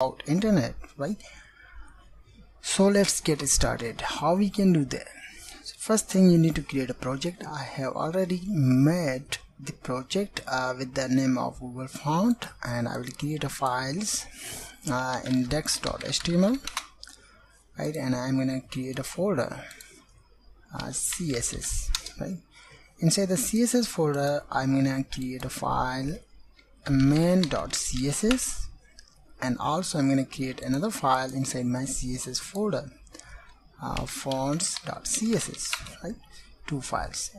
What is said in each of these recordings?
about internet, right? So let's get started. How we can do that? So first thing, you need to create a project. I have already made the project with the name of Google Font, and I will create a files index.html, right? And I'm gonna create a folder CSS, right? Inside the CSS folder, I'm gonna create a file main.css, and also I'm gonna create another file inside my CSS folder, fonts.css, right? Two files.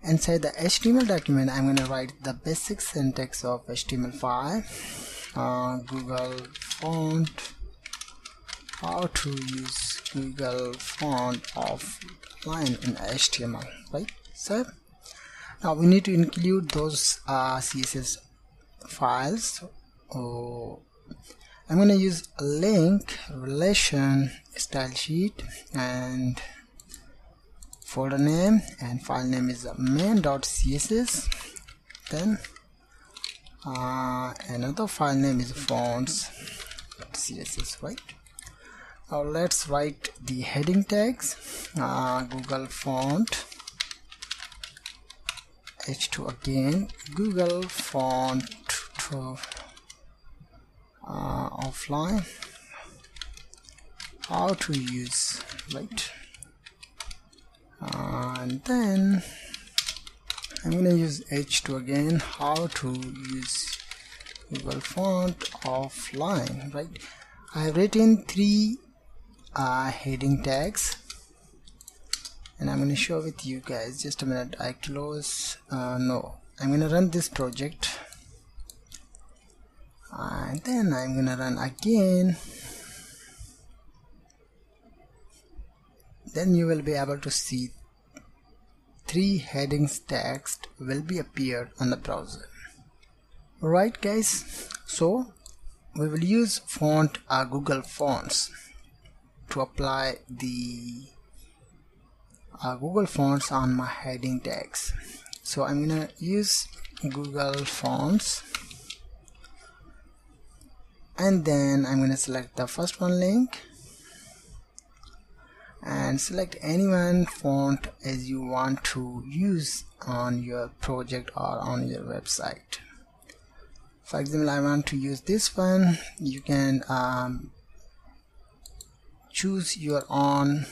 Inside the HTML document, I'm gonna write the basic syntax of HTML5, Google Font, how to use Google Font offline in HTML, right? So now we need to include those CSS files. I'm going to use a link, relation, style sheet, and folder name, and file name is main.css. Then another file name is fonts.css, right? Now let's write the heading tags. Google Font, H2 again, Google Font offline, how to use, right? And then I'm gonna use H2 again, how to use Google Font offline, right? I have written three heading tags, and I'm gonna show with you guys. Just a minute, I close. No, I'm gonna run this project, and then I'm gonna run again. Then you will be able to see three headings text will be appeared on the browser. Alright guys, so we will use font Google Fonts to apply the Google Fonts on my heading tags. So I'm gonna use Google Fonts, and then I'm gonna select the first one, link, and select any one font as you want to use on your project or on your website. For example, I want to use this one. You can choose your own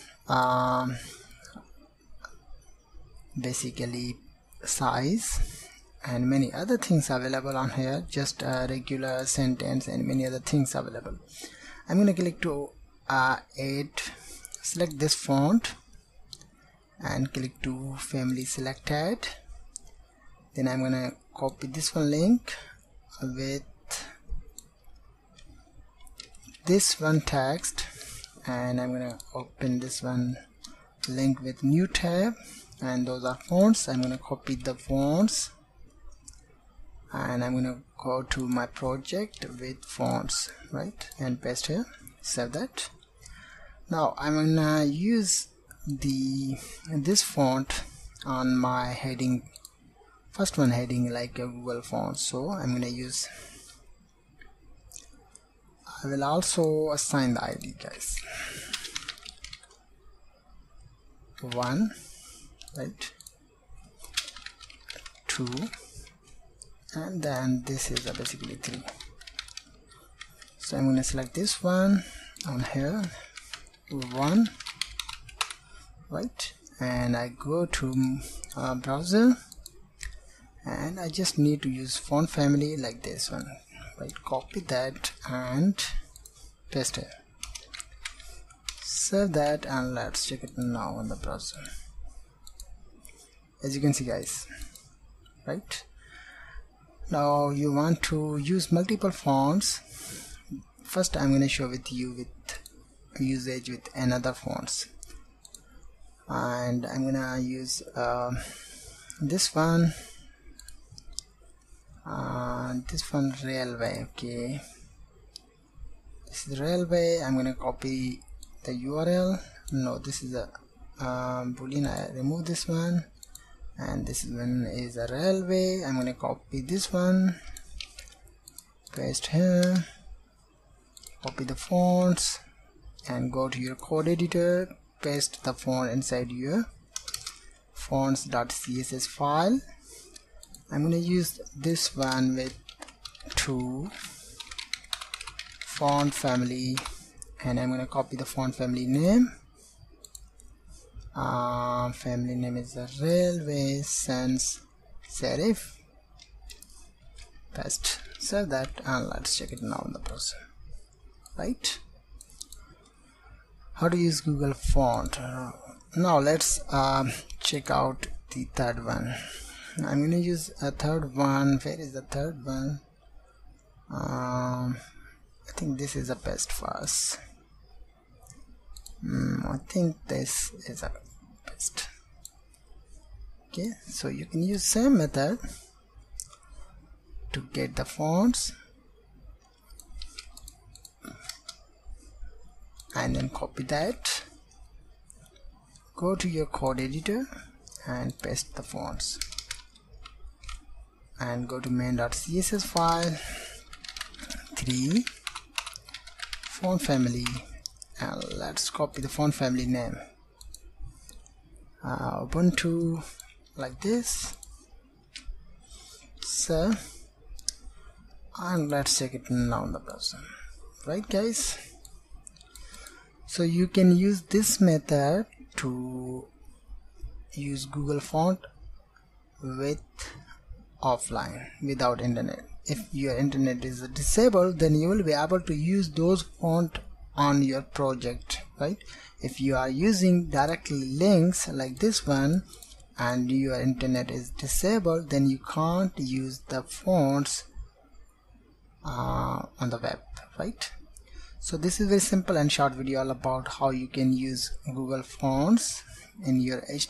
basically size, and many other things available on here, just regular sentence and many other things available. I'm going to click to add, select this font and click to family selected. Then I'm going to copy this one link with this one text, and I'm going to open this one link with new tab, and those are fonts. I'm going to copy the fonts, and I'm going to go to my project with fonts, right, and paste here, save that. Now I'm going to use this font on my heading, first one heading like a Google Font. So I'm going to use, I will also assign the ID, guys, 1, right, 2, and then this is basically 3. So I'm going to select this one on here, 1, right, and I go to browser, and I just need to use font family like this one, right, copy that and paste it, save that, and let's check it now on the browser. As you can see, guys, right, now you want to use multiple fonts. First I'm going to show with you with usage with another fonts, and I'm going to use this one, railway. Okay, this is railway. I'm going to copy the URL. No, this is a boolean. I remove this one, and this one is a railway. I'm going to copy this one, paste here, copy the fonts and go to your code editor, paste the font inside your fonts.css file. I'm going to use this one with 2 font family, and I'm going to copy the font family name. Family name is the Railway Sans Serif. Paste, save that, and let's check it now in the browser. Right? How to use Google Font. Now let's check out the third one. I'm going to use a third one. Where is the third one? I think this is the best for us. I think this is a best. Okay, so you can use same method to get the fonts and then copy that, go to your code editor and paste the fonts, and go to main.css file, 3 font family, and let's copy the font family name, Ubuntu, like this. So, and let's check it now in the browser. Right guys, so you can use this method to use Google Font with offline, without internet. If your internet is disabled, then you will be able to use those font on your project, right? If you are using directly links like this one and your internet is disabled, then you can't use the fonts on the web, right? So this is very simple and short video all about how you can use Google Fonts in your HTML